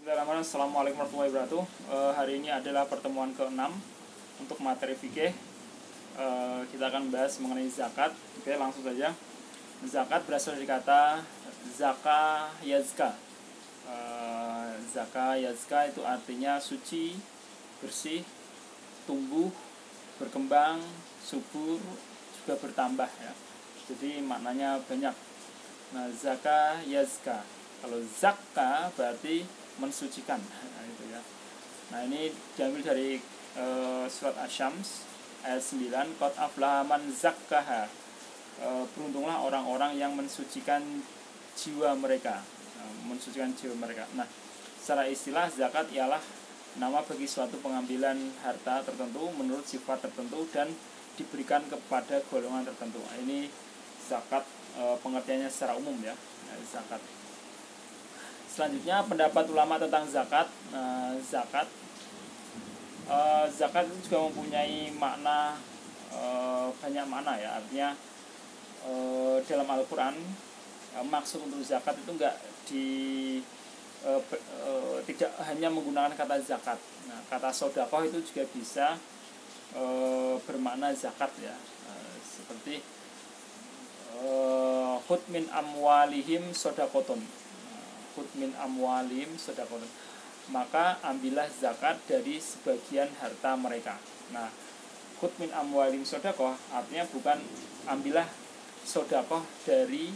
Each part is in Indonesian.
Bismillahirrahmanirrahim. Assalamualaikum warahmatullahi wabarakatuh. Hari ini adalah pertemuan ke-6 untuk materi fikih. Kita akan bahas mengenai zakat. Oke, langsung saja. Zakat berasal dari kata zaka yazka. Zaka yazka itu artinya suci, bersih, tumbuh, berkembang, subur, juga bertambah ya. Jadi maknanya banyak. Nah, zaka yazka. Kalau zakka berarti mensucikan. Nah, itu ya. Nah, ini diambil dari surat Asy-Syams ayat 9, qad aflaha man zakkaha. Beruntunglah orang-orang yang mensucikan jiwa mereka. Mensucikan jiwa mereka. Nah, secara istilah zakat ialah nama bagi suatu pengambilan harta tertentu menurut sifat tertentu dan diberikan kepada golongan tertentu. Nah, ini zakat pengertiannya secara umum ya. Nah, zakat. Selanjutnya pendapat ulama tentang zakat. Zakat itu juga mempunyai makna, banyak makna ya. Artinya dalam Al-Quran maksud untuk zakat itu tidak hanya menggunakan kata zakat. Nah, kata sodakoh itu juga bisa bermakna zakat ya. Seperti khud min amwalihim sodakotun. Khud min amwalihim sodakotun. Maka ambillah zakat dari sebagian harta mereka. Nah, khud min amwalihim sodakoh artinya bukan ambillah sodakoh dari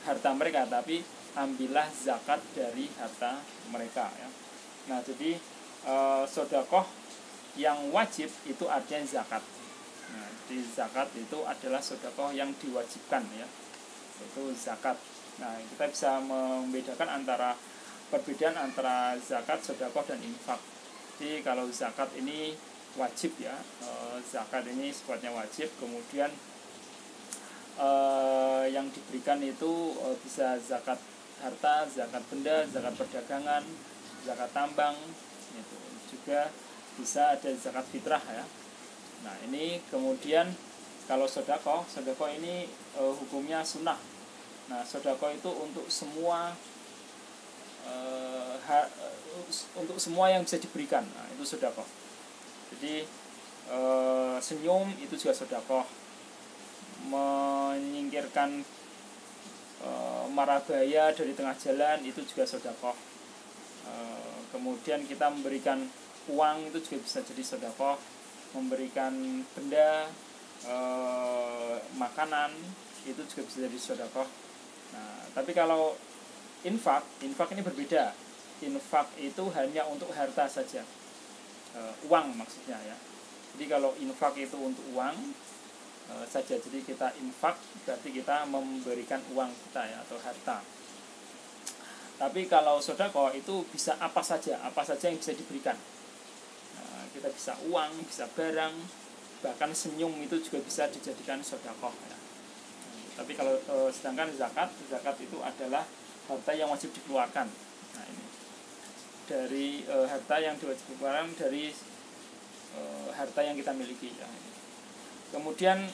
harta mereka, tapi ambillah zakat dari harta mereka ya. Nah, jadi sodakoh yang wajib itu artinya zakat. Nah, di zakat itu adalah sodakoh yang diwajibkan ya, itu zakat. Nah, kita bisa membedakan perbedaan antara zakat, sodakoh, dan infak. Jadi kalau zakat ini wajib ya, zakat ini sifatnya wajib. Kemudian yang diberikan itu bisa zakat harta, zakat benda, zakat perdagangan, zakat tambang, itu juga bisa ada zakat fitrah ya. Nah, ini kemudian kalau sodakoh ini hukumnya sunnah. Nah, sodakoh itu untuk semua yang bisa diberikan. Nah, itu sodakoh. Jadi senyum itu juga sodakoh. Menyingkirkan mara bahaya dari tengah jalan itu juga sodakoh. Kemudian kita memberikan uang itu juga bisa jadi sodakoh. Memberikan benda, makanan itu juga bisa jadi sodakoh. Nah, tapi kalau infak ini berbeda. Infak itu hanya untuk harta saja, uang maksudnya ya. Jadi kalau infak itu untuk uang saja, jadi kita infak berarti kita memberikan uang kita ya, atau harta. Tapi kalau sodakoh itu bisa apa saja yang bisa diberikan. Nah, kita bisa uang, bisa barang, bahkan senyum itu juga bisa dijadikan sodakoh ya. Tapi kalau sedangkan zakat itu adalah harta yang wajib dikeluarkan. Nah, ini dari harta yang wajib dikeluarkan dari harta yang kita miliki ya. Kemudian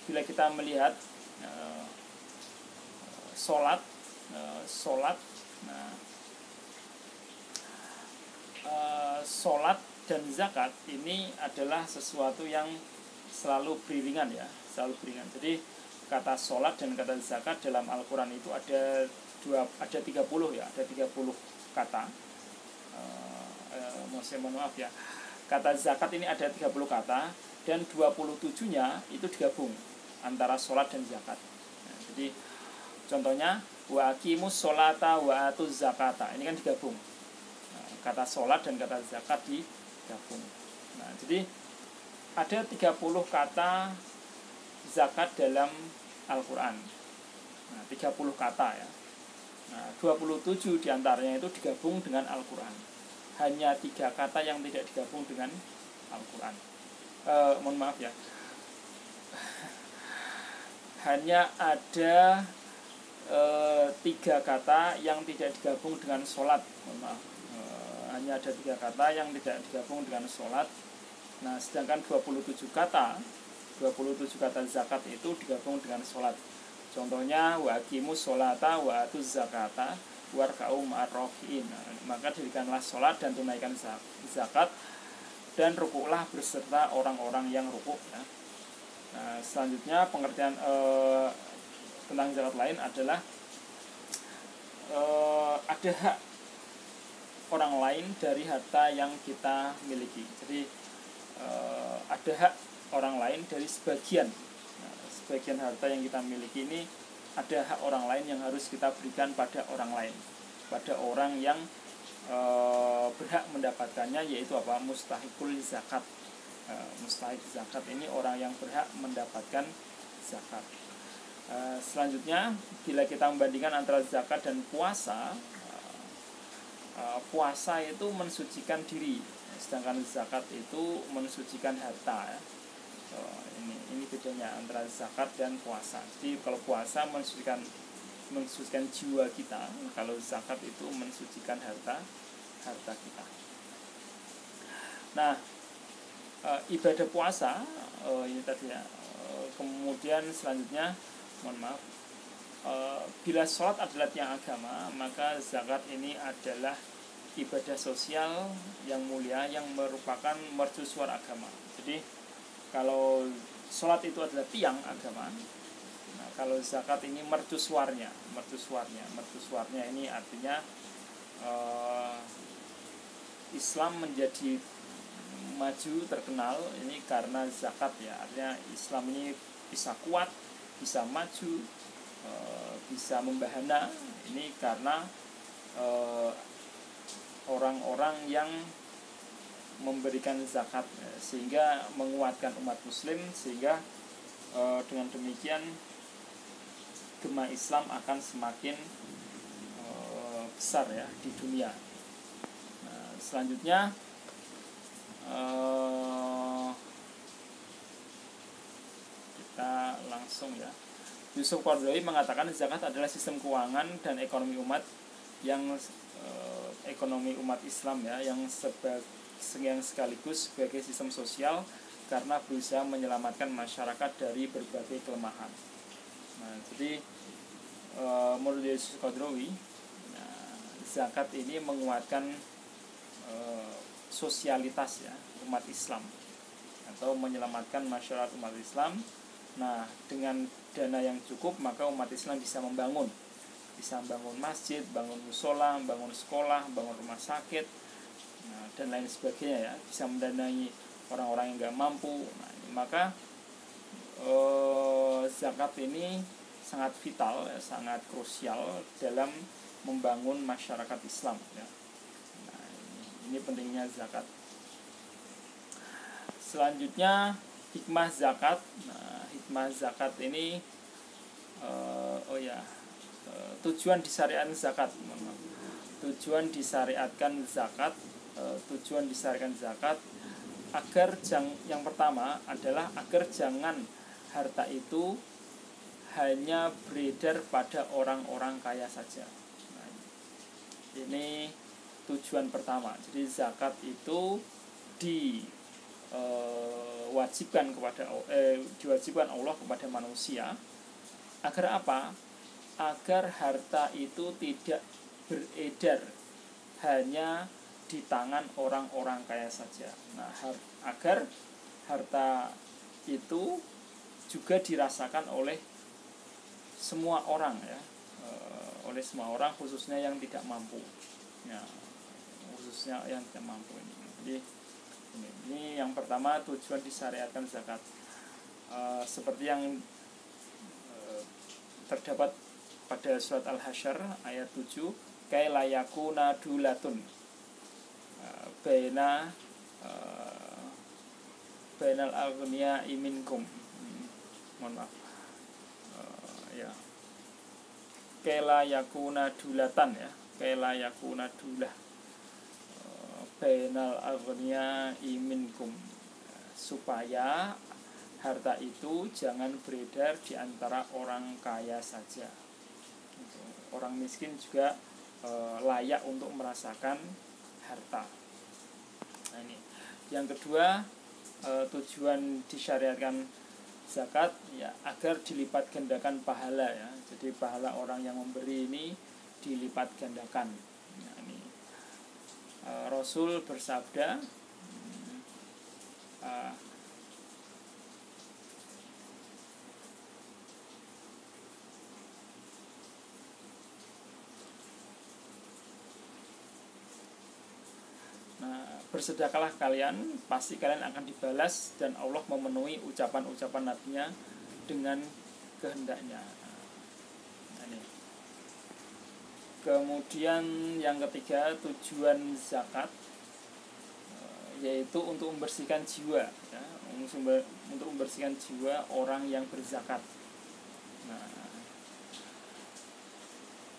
bila kita melihat sholat, sholat dan zakat ini adalah sesuatu yang selalu beriringan ya, selalu beriringan. Jadi kata sholat dan kata zakat dalam Al-Quran itu ada 30 ya, ada 30 kata. Maaf ya. Kata zakat ini ada 30 kata dan 27-nya itu digabung antara sholat dan zakat. Nah, jadi contohnya wa aqimus sholata wa atuz zakata. Ini kan digabung. Nah, kata sholat dan kata zakat digabung. Nah, jadi ada 30 kata zakat dalam Al-Quran. Nah, 30 kata ya. Nah, 27 diantaranya itu digabung dengan Al-Quran. Hanya 3 kata yang tidak digabung dengan Al-Quran. Mohon maaf ya. Hanya ada 3 kata yang tidak digabung dengan sholat. Mohon maaf. Hanya ada 3 kata yang tidak digabung dengan sholat. Nah, sedangkan 27 kata zakat itu digabung dengan sholat. Contohnya wa aqimus sholata wa atuz zakata. warka'u ma'ar-raki'in. Maka dirikanlah sholat dan tunaikan zakat, dan rukuklah berserta orang-orang yang rukuk ya. Nah, selanjutnya pengertian tentang zakat lain adalah ada hak orang lain dari harta yang kita miliki. Jadi ada hak orang lain dari sebagian harta yang kita miliki ini, ada hak orang lain yang harus kita berikan pada orang lain, pada orang yang berhak mendapatkannya, yaitu apa? Mustahikul zakat. Mustahik zakat ini orang yang berhak mendapatkan zakat. Selanjutnya, bila kita membandingkan antara zakat dan puasa, puasa itu mensucikan diri, sedangkan zakat itu mensucikan harta ya. Ini bedanya antara zakat dan puasa. Jadi kalau puasa mensucikan jiwa kita, kalau zakat itu mensucikan harta kita. Nah, ibadah puasa ini tadi ya. Kemudian selanjutnya, mohon maaf, bila sholat adalah tiang agama, maka zakat ini adalah ibadah sosial yang mulia yang merupakan mercusuar agama. Jadi kalau sholat itu adalah tiang agama, nah kalau zakat ini mercusuarnya ini artinya Islam menjadi maju terkenal ini karena zakat ya. Artinya Islam ini bisa kuat, bisa maju, bisa membahana ini karena orang-orang yang memberikan zakat, sehingga menguatkan umat muslim, sehingga dengan demikian gema Islam akan semakin besar ya di dunia. Nah, selanjutnya kita langsung ya. Yusuf Qaradawi mengatakan zakat adalah sistem keuangan dan ekonomi umat Islam ya, yang sekaligus sebagai sistem sosial karena berusaha menyelamatkan masyarakat dari berbagai kelemahan. Nah, jadi menurut Yusuf Qaradawi, zakat ini menguatkan sosialitas ya umat Islam, atau menyelamatkan masyarakat umat Islam. Nah, dengan dana yang cukup maka umat Islam bisa membangun masjid, bangun musola, bangun sekolah, bangun rumah sakit, dan lain sebagainya ya, bisa mendanai orang-orang yang nggak mampu. Nah, maka zakat ini sangat vital ya, sangat krusial dalam membangun masyarakat Islam ya. Nah, ini pentingnya zakat. Selanjutnya hikmah zakat. Nah, hikmah zakat ini tujuan disyariatkan zakat. Tujuan disyariatkan zakat agar yang pertama adalah agar jangan harta itu hanya beredar pada orang-orang kaya saja. Nah, ini tujuan pertama. Jadi zakat itu diwajibkan Allah kepada manusia agar apa? Agar harta itu tidak beredar hanya di tangan orang-orang kaya saja. Nah, agar harta itu juga dirasakan oleh semua orang ya, oleh semua orang, khususnya yang tidak mampu. Ya, khususnya yang tidak mampu ini. Jadi ini yang pertama, tujuan disyariatkan zakat. Seperti yang terdapat pada surat Al-Hasyr ayat 7, kaila yakuna dulatun bainal aghniya'i minkum. Mohon maaf. Ya. Kaila yakuna dulatan ya. Kaila yakuna dulah bainal aghniya'i minkum. Supaya harta itu jangan beredar di antara orang kaya saja. Orang miskin juga layak untuk merasakan harta. Nah, ini. Yang kedua, tujuan disyariatkan zakat ya agar dilipat gandakan pahala ya. Jadi pahala orang yang memberi ini dilipat gandakan. Nah, ini Rasul bersabda, bersedekahlah kalian, pasti kalian akan dibalas, dan Allah memenuhi ucapan-ucapan nabinya dengan kehendaknya. Nah, ini. Kemudian yang ketiga, tujuan zakat yaitu untuk membersihkan jiwa, ya, untuk membersihkan jiwa orang yang berzakat. Nah,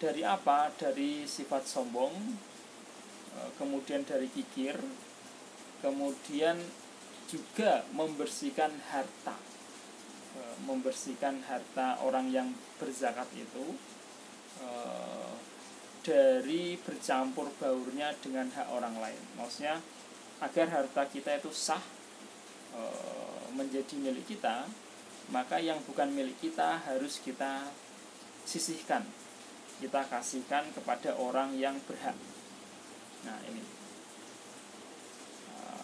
dari apa? Dari sifat sombong, kemudian dari kikir, kemudian juga membersihkan harta. Membersihkan harta orang yang berzakat itu dari bercampur baurnya dengan hak orang lain. Maksudnya agar harta kita itu sah, menjadi milik kita, maka yang bukan milik kita harus kita sisihkan, kita kasihkan kepada orang yang berhak. Nah, ini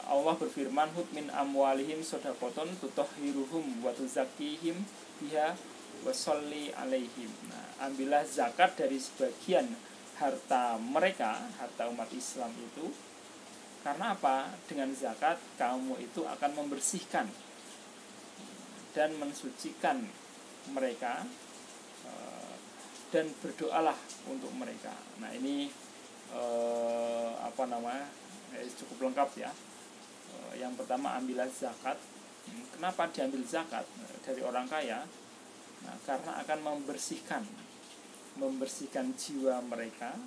Allah berfirman, hud min amwalihim shadaqatun tutahhiruhum wa tuzakkihim biha wa sholli alaihim. Nah, ambillah zakat dari sebagian harta mereka, harta umat Islam itu. Karena apa? Dengan zakat kamu itu akan membersihkan dan mensucikan mereka, dan berdoalah untuk mereka. Nah, ini cukup lengkap ya. Yang pertama, ambillah zakat. Kenapa diambil zakat dari orang kaya? Nah, karena akan membersihkan jiwa mereka,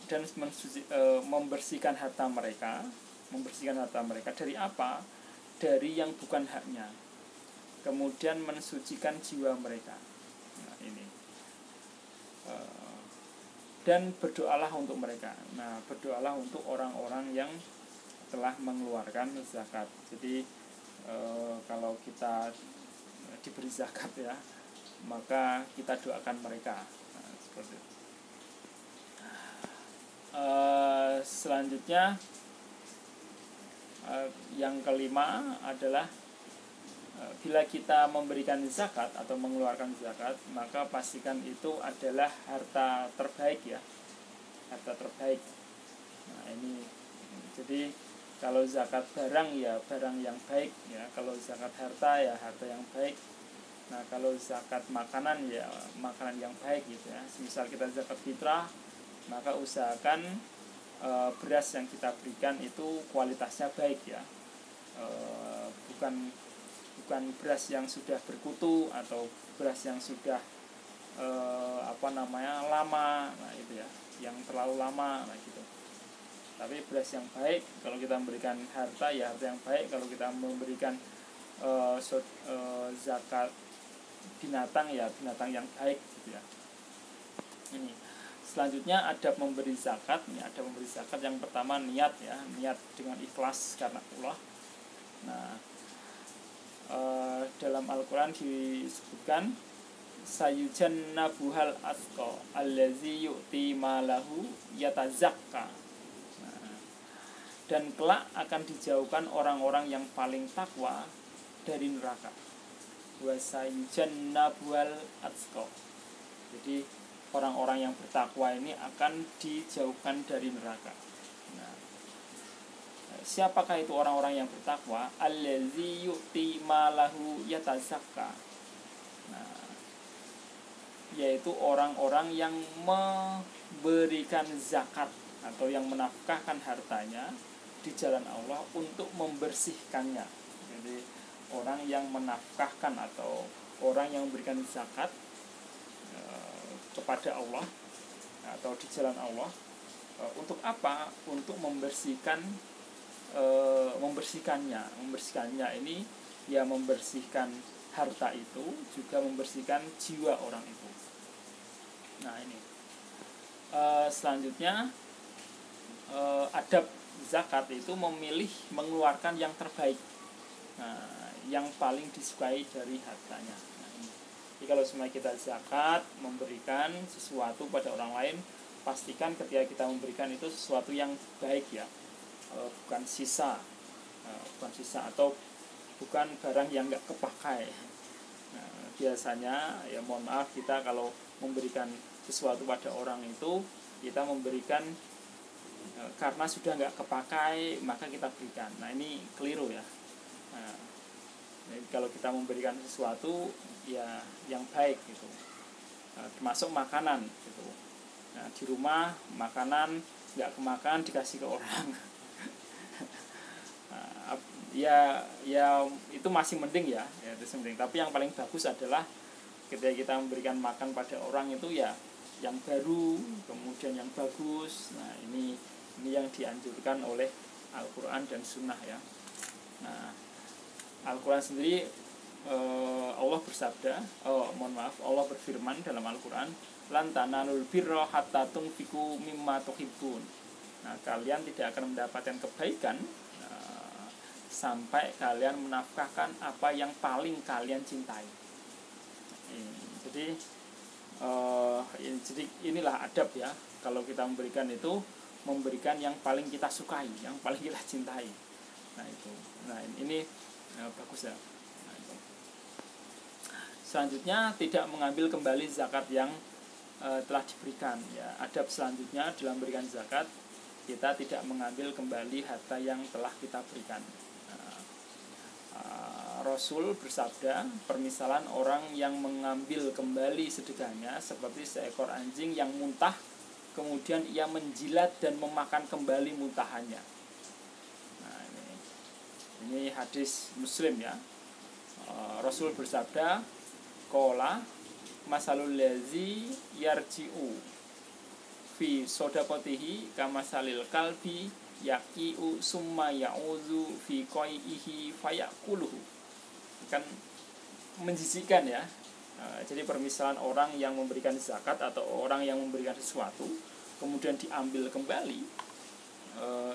dan membersihkan harta mereka. Membersihkan harta mereka dari apa? Dari yang bukan haknya. Kemudian mensucikan jiwa mereka. Nah, ini. Dan berdoalah untuk mereka. Nah, berdoalah untuk orang-orang yang telah mengeluarkan zakat. Jadi kalau kita diberi zakat ya, maka kita doakan mereka. Nah, seperti itu. Selanjutnya yang kelima adalah bila kita memberikan zakat atau mengeluarkan zakat, maka pastikan itu adalah harta terbaik ya, harta terbaik. Nah, ini jadi kalau zakat barang ya barang yang baik ya, kalau zakat harta ya harta yang baik. Nah, kalau zakat makanan ya makanan yang baik gitu ya. Misal kita zakat fitrah, maka usahakan beras yang kita berikan itu kualitasnya baik ya, bukan beras yang sudah berkutu atau beras yang sudah lama, nah itu ya, yang terlalu lama, nah gitu. Tapi beras yang baik, kalau kita memberikan harta ya harta yang baik. Kalau kita memberikan zakat binatang ya binatang yang baik gitu ya. Ini selanjutnya adab memberi zakat. Ini adab memberi zakat yang pertama niat ya, niat dengan ikhlas karena Allah. Nah, dalam Al-Quran disebutkan sayujannabuhal atqa allazi yu'ti malahu yatazakka. Nah, dan kelak akan dijauhkan orang-orang yang paling takwa dari neraka. Wa sayujannabuhal atqa. Jadi orang-orang yang bertakwa ini akan dijauhkan dari neraka. Nah, siapakah itu orang-orang yang bertakwa? Allazi yu'ti malahu yatazakka. Nah, yaitu orang-orang yang memberikan zakat atau yang menafkahkan hartanya di jalan Allah untuk membersihkannya. Jadi orang yang menafkahkan atau orang yang memberikan zakat kepada Allah atau di jalan Allah, untuk apa? Untuk membersihkannya. Membersihkannya ini ya membersihkan harta itu, juga membersihkan jiwa orang itu. Nah, ini selanjutnya adab zakat itu memilih mengeluarkan yang terbaik, yang paling disukai dari hartanya. Nah, ini Jadi kalau semua kita zakat, memberikan sesuatu pada orang lain, pastikan ketika kita memberikan itu sesuatu yang baik ya, bukan sisa, atau bukan barang yang nggak kepakai. Nah, biasanya ya mohon maaf, kita kalau memberikan sesuatu pada orang itu, kita memberikan karena sudah nggak kepakai maka kita berikan. Nah ini keliru ya. Nah, jadi kalau kita memberikan sesuatu ya yang baik gitu, termasuk makanan gitu. Nah di rumah makanan nggak kemakan dikasih ke orang. Ya itu masih mending ya itu mending. Tapi yang paling bagus adalah ketika kita memberikan makan pada orang itu ya yang baru, kemudian yang bagus. Nah ini yang dianjurkan oleh Al-Quran dan Sunnah ya. Nah Al-Quran sendiri Allah bersabda, Allah berfirman dalam Al-Quran, lan tanalul birra hatta tunfiqu mimma tuhibbun. Nah kalian tidak akan mendapatkan kebaikan sampai kalian menafkahkan apa yang paling kalian cintai. Jadi inilah adab ya. Kalau kita memberikan itu, memberikan yang paling kita sukai, yang paling kita cintai. Nah itu, ini bagus ya. Nah, itu. Selanjutnya tidak mengambil kembali zakat yang telah diberikan. Ya, adab selanjutnya dalam memberikan zakat, kita tidak mengambil kembali harta yang telah kita berikan. Rasul bersabda, permisalan orang yang mengambil kembali sedekahnya seperti seekor anjing yang muntah, kemudian ia menjilat dan memakan kembali muntahannya. Nah, ini hadis Muslim ya. Rasul bersabda, qala masalul lazi yarji'u fi sodaqatihi kamasalil kalbi yaqi'u summa ya'udzu fi qai'ihi fayaquluhu. Kan menjijikkan ya. Jadi permisalan orang yang memberikan zakat atau orang yang memberikan sesuatu kemudian diambil kembali,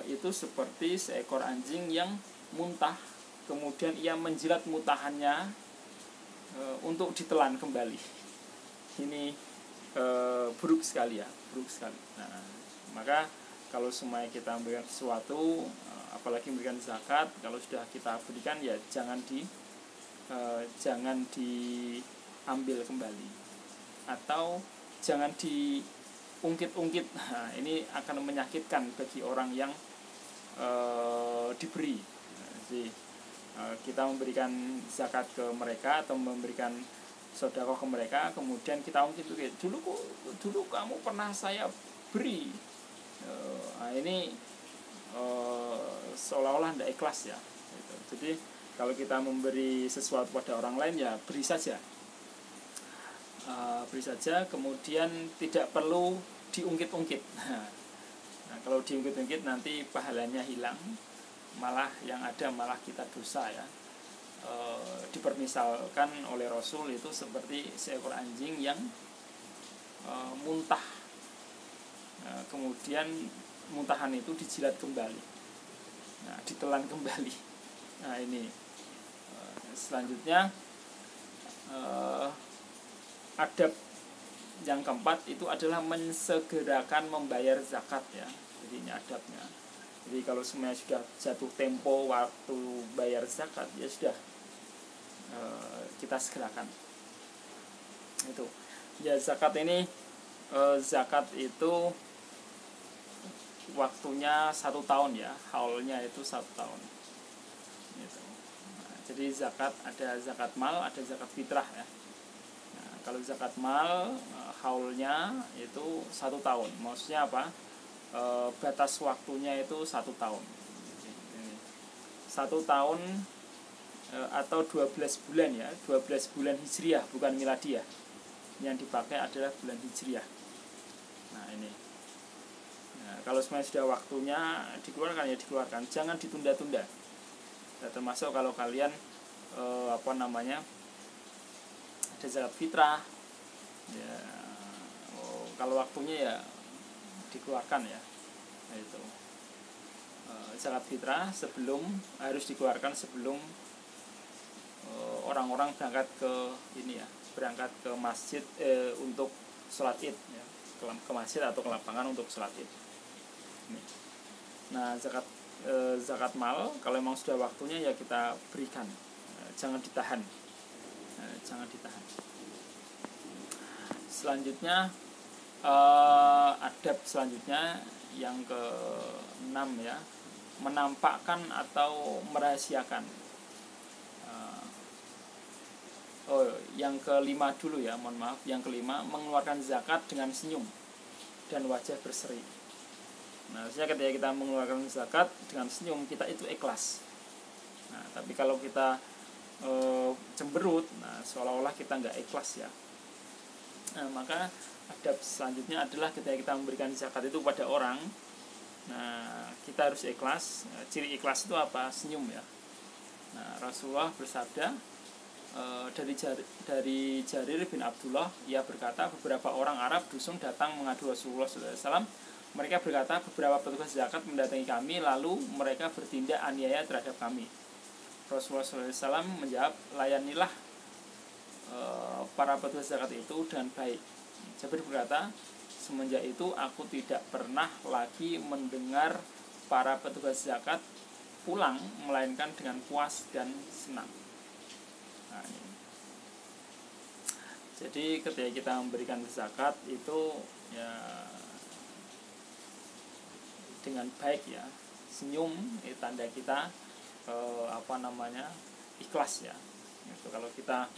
itu seperti seekor anjing yang muntah, kemudian ia menjilat muntahannya untuk ditelan kembali. Ini buruk sekali ya, buruk sekali. Nah, maka kalau semuanya kita memberikan sesuatu, apalagi memberikan zakat, kalau sudah kita berikan ya jangan diambil kembali atau jangan diungkit-ungkit. Nah, ini akan menyakitkan bagi orang yang diberi. Jadi kita memberikan zakat ke mereka atau memberikan sedekah ke mereka, kemudian kita ungkit-ungkit, dulu kamu pernah saya beri. Nah, ini seolah-olah tidak ikhlas ya. Jadi kalau kita memberi sesuatu pada orang lain ya beri saja, kemudian tidak perlu diungkit-ungkit. Nah, kalau diungkit-ungkit nanti pahalanya hilang, malah yang ada malah kita dosa ya. Dipermisalkan oleh Rasul itu seperti seekor anjing yang muntah, kemudian muntahan itu dijilat kembali, ditelan kembali. Nah ini selanjutnya adab yang keempat itu adalah mensegerakan membayar zakat ya. Jadi ini adabnya. Jadi kalau semuanya sudah jatuh tempo waktu bayar zakat ya sudah, kita segerakan. Itu ya, zakat ini zakat itu waktunya 1 tahun ya, haulnya itu 1 tahun gitu. Nah, jadi zakat ada zakat mal, ada zakat fitrah ya. Nah, kalau zakat mal haulnya itu 1 tahun. Maksudnya apa? Batas waktunya itu 1 tahun. 1 tahun atau 12 bulan ya, 12 bulan hijriah bukan miladiah. Yang dipakai adalah bulan hijriah. Nah ini, kalau semuanya sudah waktunya dikeluarkan ya dikeluarkan, jangan ditunda-tunda. Nah, termasuk kalau kalian ada zakat fitrah ya, kalau waktunya ya dikeluarkan ya. Nah, itu zakat fitrah harus dikeluarkan sebelum orang-orang berangkat ke ini ya, berangkat ke masjid untuk sholat id ya, ke masjid atau ke lapangan untuk sholat id. Nah, zakat mal kalau memang sudah waktunya ya kita berikan, jangan ditahan. Selanjutnya adab selanjutnya yang ke-6 ya, menampakkan atau merahasiakan. Yang ke-5 dulu ya, mohon maaf. Yang ke-5, mengeluarkan zakat dengan senyum dan wajah berseri. Nah, artinya ketika kita mengeluarkan zakat dengan senyum, kita itu ikhlas. Nah, tapi kalau kita cemberut, nah seolah-olah kita nggak ikhlas ya. Nah, maka adab selanjutnya adalah ketika kita memberikan zakat itu pada orang, nah kita harus ikhlas. Ciri ikhlas itu apa? Senyum ya. Nah, Rasulullah bersabda dari Jarir bin Abdullah, ia berkata, beberapa orang Arab dusun datang mengadu Rasulullah SAW. Mereka berkata, beberapa petugas zakat mendatangi kami, lalu mereka bertindak aniaya terhadap kami. Rasulullah SAW menjawab, layanilah para petugas zakat itu dengan baik. Jabir berkata, semenjak itu aku tidak pernah lagi mendengar para petugas zakat pulang melainkan dengan puas dan senang. Nah, ini. Jadi ketika kita memberikan zakat itu ya dengan baik ya, senyum tanda kita ikhlas ya. Itu kalau kita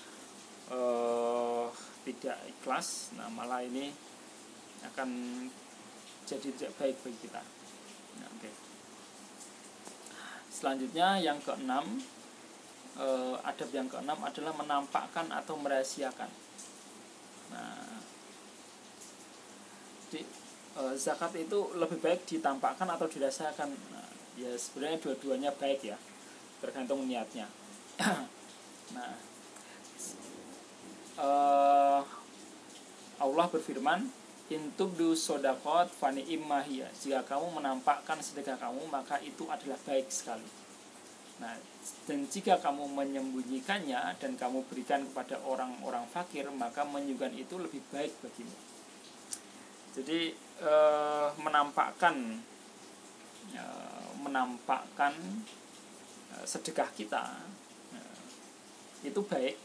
tidak ikhlas, nah malah ini akan jadi tidak baik bagi kita. Nah, okay. Selanjutnya yang ke-6, adab yang ke-6 adalah menampakkan atau merahasiakan. Nah, zakat itu lebih baik ditampakkan atau dirahasiakan. Nah, ya sebenarnya dua-duanya baik ya, tergantung niatnya. Nah, Allah berfirman, intubdu sodaqot fani immahiyah. Jika kamu menampakkan sedekah kamu, maka itu adalah baik sekali. Nah, dan jika kamu menyembunyikannya dan kamu berikan kepada orang-orang fakir, maka menyembunyikan itu lebih baik bagimu. Jadi menampakkan sedekah kita itu baik.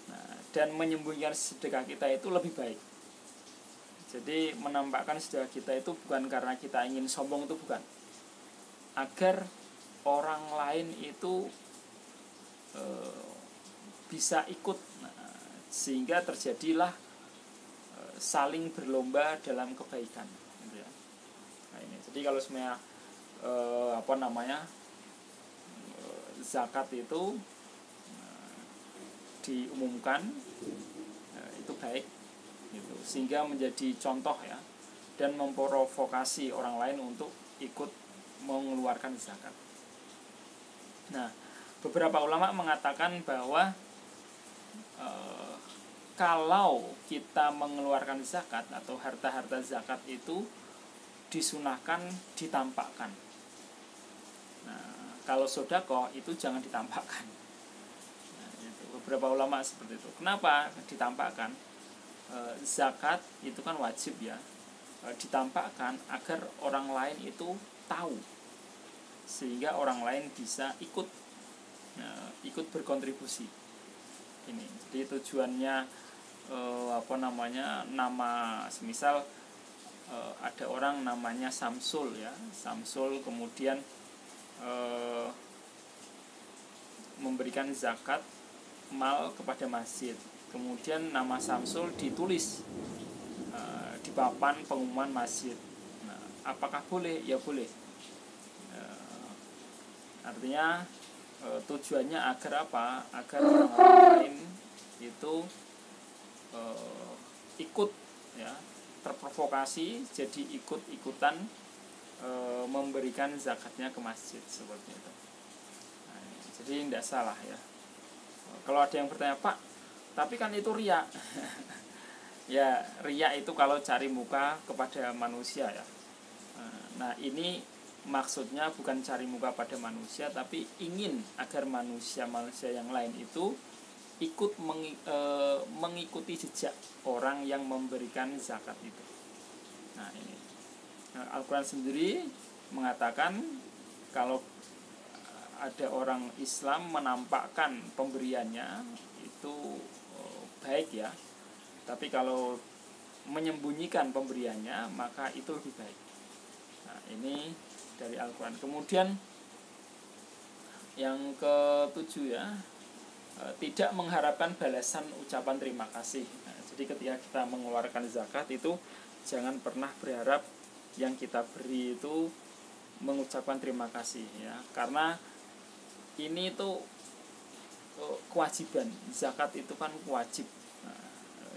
Nah, dan menyembunyikan sedekah kita itu lebih baik. Jadi menampakkan sedekah kita itu bukan karena kita ingin sombong, itu bukan. Agar orang lain itu bisa ikut, sehingga terjadilah saling berlomba dalam kebaikan. Gitu ya. Nah, ini. Jadi kalau semuanya zakat itu diumumkan, itu baik, gitu. Sehingga menjadi contoh ya, dan memprovokasi orang lain untuk ikut mengeluarkan zakat. Nah, beberapa ulama mengatakan bahwa kalau kita mengeluarkan zakat atau harta-harta zakat itu disunahkan ditampakkan. Nah, kalau sedekah itu jangan ditampakkan. Nah, itu. Beberapa ulama seperti itu. Kenapa ditampakkan? Zakat itu kan wajib ya, ditampakkan agar orang lain itu tahu, sehingga orang lain bisa ikut berkontribusi. Ini jadi tujuannya nama, semisal ada orang namanya Samsul ya, Samsul kemudian memberikan zakat mal kepada masjid, kemudian nama Samsul ditulis di papan pengumuman masjid. Nah, apakah boleh? Ya boleh. Artinya tujuannya agar apa? Agar orang lain itu ikut ya, terprovokasi, jadi ikut-ikutan memberikan zakatnya ke masjid seperti itu. Nah, jadi tidak salah ya. Kalau ada yang bertanya, Pak, tapi kan itu riya. Ya, riya itu kalau cari muka kepada manusia ya. Nah, ini maksudnya bukan cari muka pada manusia, tapi ingin agar manusia yang lain itu mengikuti jejak orang yang memberikan zakat itu. Nah ini, Al-Quran sendiri mengatakan kalau ada orang Islam menampakkan pemberiannya itu baik ya, tapi kalau menyembunyikan pemberiannya maka itu lebih baik. Nah ini dari Al-Quran. Kemudian yang ke-7 ya, tidak mengharapkan balasan ucapan terima kasih. Nah, jadi ketika kita mengeluarkan zakat itu jangan pernah berharap yang kita beri itu mengucapkan terima kasih ya, karena ini itu kewajiban. Zakat itu kan wajib. Nah,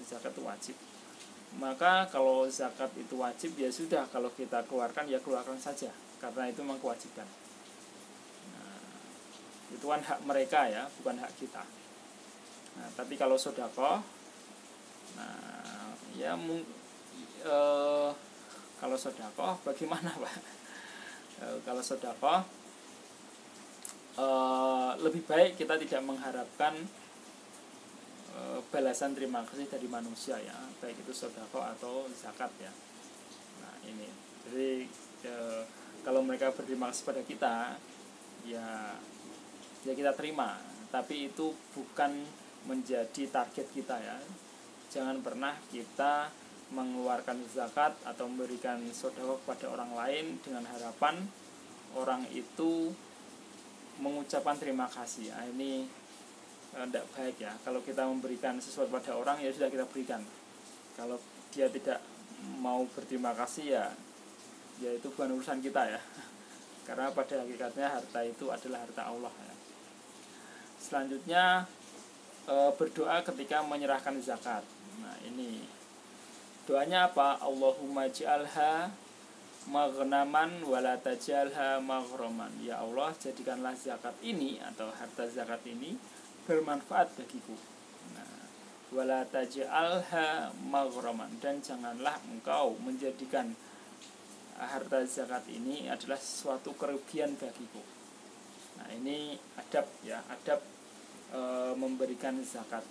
zakat itu wajib. Maka kalau zakat itu wajib ya sudah, kalau kita keluarkan ya keluarkan saja, karena itu memang kewajiban. Itu kan hak mereka ya, bukan hak kita. Nah, tapi kalau sedekah, nah ya kalau sedekah bagaimana Pak? Kalau sedekah lebih baik kita tidak mengharapkan balasan terima kasih dari manusia ya, baik itu sedekah atau zakat ya. Nah ini, jadi kalau mereka berterima kasih pada kita ya kita terima, tapi itu bukan menjadi target kita ya. Jangan pernah kita mengeluarkan zakat atau memberikan sedekah kepada orang lain dengan harapan orang itu mengucapkan terima kasih. Nah, ini tidak baik ya. Kalau kita memberikan sesuatu pada orang ya sudah kita berikan. Kalau dia tidak mau berterima kasih ya itu bukan urusan kita ya. Karena pada hakikatnya harta itu adalah harta Allah ya. Selanjutnya berdoa ketika menyerahkan zakat. Nah ini doanya apa? Allahumma ja'alha maghnaman wala tajalha maghraman. Ya Allah, jadikanlah zakat ini atau harta zakat ini bermanfaat bagiku. Nah, wala tajalha maghraman, dan janganlah engkau menjadikan harta zakat ini adalah suatu kerugian bagiku. Nah ini adab ya, adab memberikan zakat.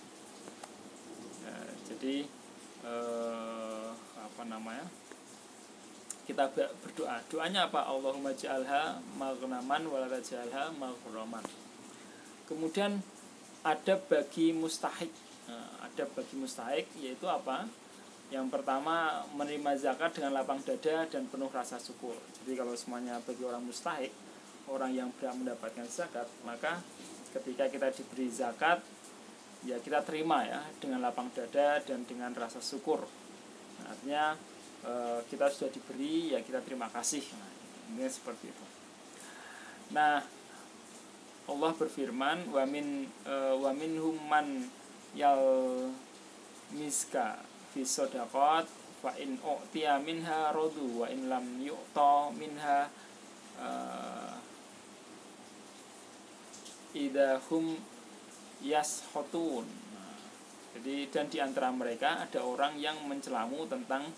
Jadi kita berdoa. Doanya apa? Allahumma ja'alha maghnaman wa la taj'alha maghraman. Kemudian adab bagi mustahik. Adab bagi mustahik yaitu apa? Yang pertama, menerima zakat dengan lapang dada dan penuh rasa syukur. Jadi kalau semuanya bagi orang mustahik, orang yang berhak mendapatkan zakat, maka ketika kita diberi zakat ya kita terima ya dengan lapang dada dan dengan rasa syukur. Nah, artinya kita sudah diberi ya kita terima kasih. Nah, ini seperti itu. Nah, Allah berfirman wa minhum man yalmiska fi shadaqat fa in u'tiya minha radu wa in lam yu'ta minha idahum yashotun. Nah, jadi dan di antara mereka ada orang yang mencelamu tentang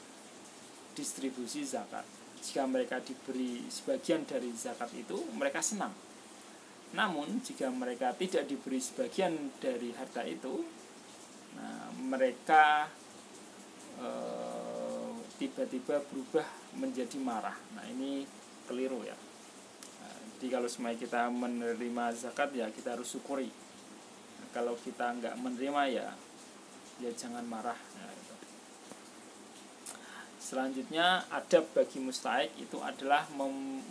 distribusi zakat. Jika mereka diberi sebagian dari zakat itu, mereka senang. Namun jika mereka tidak diberi sebagian dari harta itu, nah, mereka tiba-tiba berubah menjadi marah. Nah ini keliru ya. Jadi kalau semuanya kita menerima zakat ya kita harus syukuri. Nah, kalau kita nggak menerima ya jangan marah. Nah, gitu. Selanjutnya adab bagi mustahik itu adalah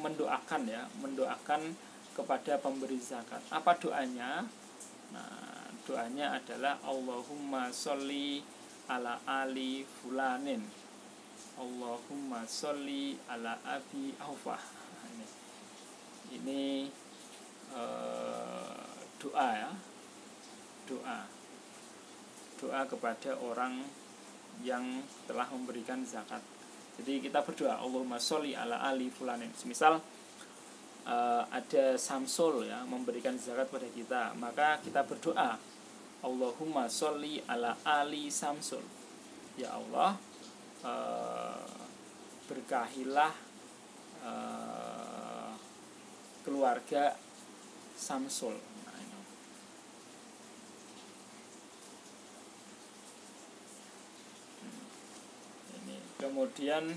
mendoakan ya, mendoakan kepada pemberi zakat. Apa doanya? Nah, doanya adalah Allahumma sholli ala ali fulanin, Allahumma sholli ala abi aufah. Ini doa ya, doa kepada orang yang telah memberikan zakat. Jadi kita berdoa Allahumma sholli ala ali fulanin. Semisal ada Samsul ya memberikan zakat pada kita, maka kita berdoa Allahumma sholli ala ali Samsul. Ya Allah, berkahilah keluarga Samsul. Nah, ini. Kemudian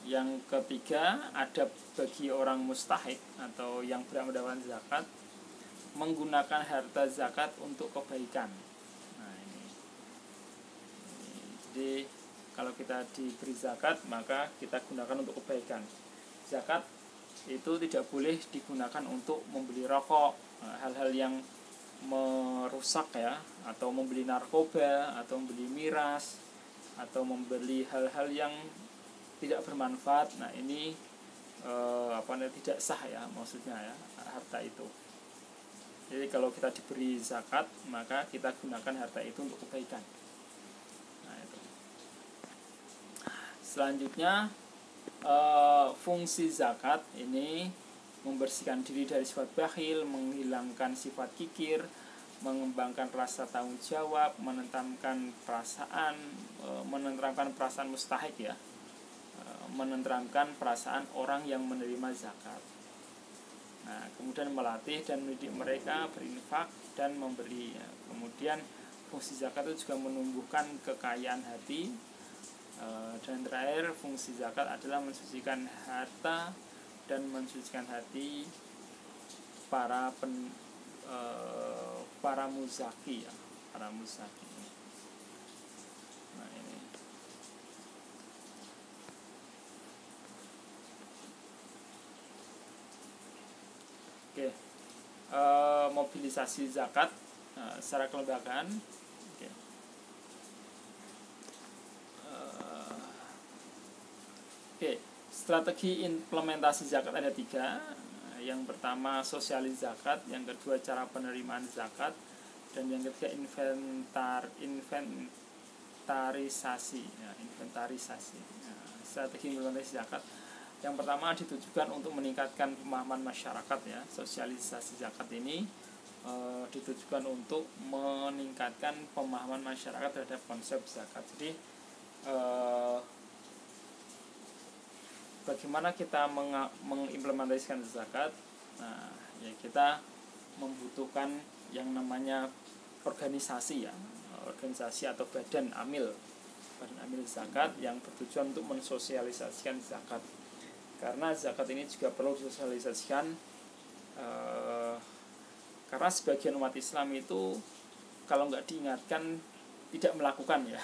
yang ketiga, adab bagi orang mustahik atau yang berhak mendapatkan zakat, menggunakan harta zakat untuk kebaikan. Nah, ini. Jadi kalau kita diberi zakat, maka kita gunakan untuk kebaikan. Zakat itu tidak boleh digunakan untuk membeli rokok, hal-hal yang merusak ya, atau membeli narkoba, atau membeli miras, atau membeli hal-hal yang tidak bermanfaat. Nah, ini tidak sah ya, maksudnya ya, harta itu. Jadi kalau kita diberi zakat, maka kita gunakan harta itu untuk kebaikan. Nah, itu. Selanjutnya, fungsi zakat ini membersihkan diri dari sifat bakhil, menghilangkan sifat kikir, mengembangkan rasa tanggung jawab, menenteramkan perasaan mustahik ya, menenteramkan perasaan orang yang menerima zakat. Nah, kemudian melatih dan mendidik mereka berinfak dan memberi. Kemudian fungsi zakat itu juga menumbuhkan kekayaan hati. Dan terakhir, fungsi zakat adalah mensucikan harta dan mensucikan hati para muzaki ya, para muzaki. Nah, ini. Oke. Mobilisasi zakat secara kelembagaan. Oke, strategi implementasi zakat ada 3. Yang pertama sosialisasi zakat, yang kedua cara penerimaan zakat, dan yang ketiga inventarisasi. Strategi implementasi zakat. Yang pertama ditujukan untuk meningkatkan pemahaman masyarakat ya. Sosialisasi zakat ini ditujukan untuk meningkatkan pemahaman masyarakat terhadap konsep zakat. Jadi bagaimana kita mengimplementasikan zakat? Nah, ya kita membutuhkan yang namanya organisasi ya, organisasi atau badan amil zakat yang bertujuan untuk mensosialisasikan zakat. Karena zakat ini juga perlu disosialisasikan, karena sebagian umat Islam itu kalau nggak diingatkan tidak melakukan ya.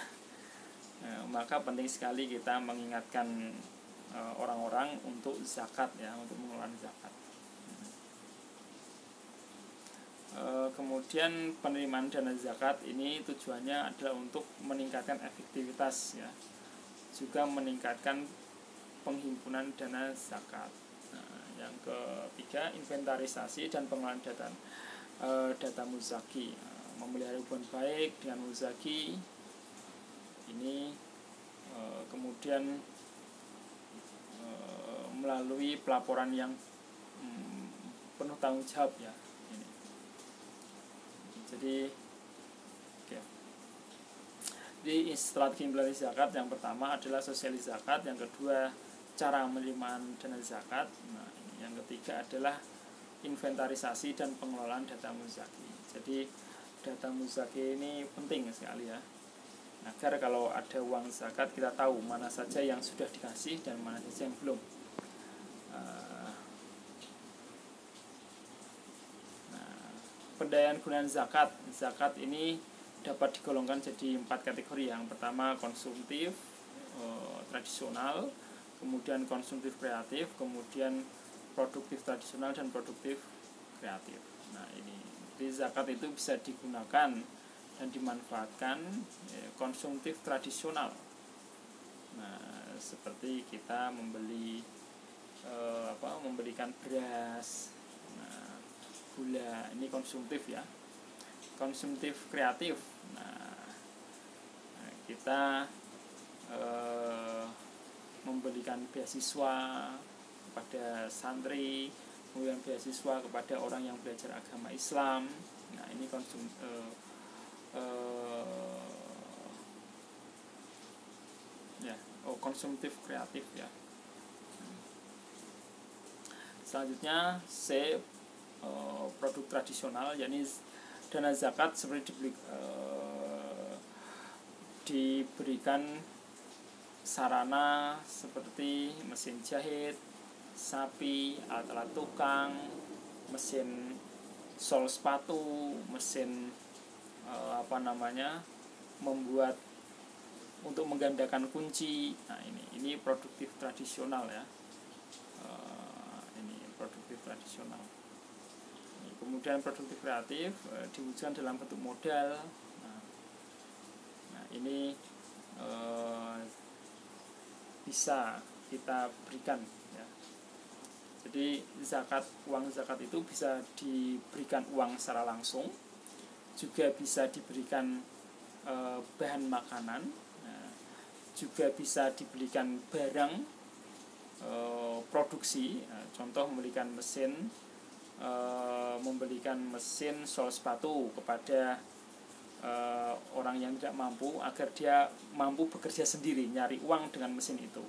Maka penting sekali kita mengingatkan orang-orang untuk zakat ya, untuk mengeluarkan zakat. Kemudian penerimaan dana zakat ini tujuannya adalah untuk meningkatkan efektivitas ya, juga meningkatkan penghimpunan dana zakat. Nah, yang ketiga inventarisasi dan pengelolaan data muzaki, memelihara hubungan baik dengan muzaki ini, kemudian melalui pelaporan yang penuh tanggung jawab ya. Ini. Jadi, Jadi strategi implementasi zakat yang pertama adalah sosialisasi zakat, yang kedua cara penerimaan dana zakat, nah, yang ketiga adalah inventarisasi dan pengelolaan data muzaki. Jadi data muzaki ini penting sekali ya, agar kalau ada uang zakat kita tahu mana saja yang sudah dikasih dan mana saja yang belum. Pendayaan gunaan zakat. Zakat ini dapat digolongkan jadi 4 kategori. Yang pertama konsumtif, tradisional, kemudian konsumtif kreatif, kemudian produktif tradisional dan produktif kreatif. Nah, ini jadi zakat itu bisa digunakan dan dimanfaatkan konsumtif tradisional. Nah, seperti kita memberikan beras, gula, ini konsumtif ya. Konsumtif kreatif, nah kita memberikan beasiswa kepada santri, kemudian beasiswa kepada orang yang belajar agama Islam. Nah, ini konsumtif kreatif ya. Selanjutnya produk tradisional, yakni dana zakat seperti diberikan sarana seperti mesin jahit, sapi, alat-alat tukang, mesin sol sepatu, mesin membuat untuk menggandakan kunci. Nah, ini produktif tradisional ya. Ini produktif tradisional. Kemudian produktif kreatif diwujudkan dalam bentuk modal. Nah, ini bisa kita berikan ya. Jadi uang zakat itu bisa diberikan uang secara langsung, juga bisa diberikan bahan makanan, juga bisa dibelikan barang produksi, contoh membelikan mesin sol sepatu kepada orang yang tidak mampu agar dia mampu bekerja sendiri, nyari uang dengan mesin itu.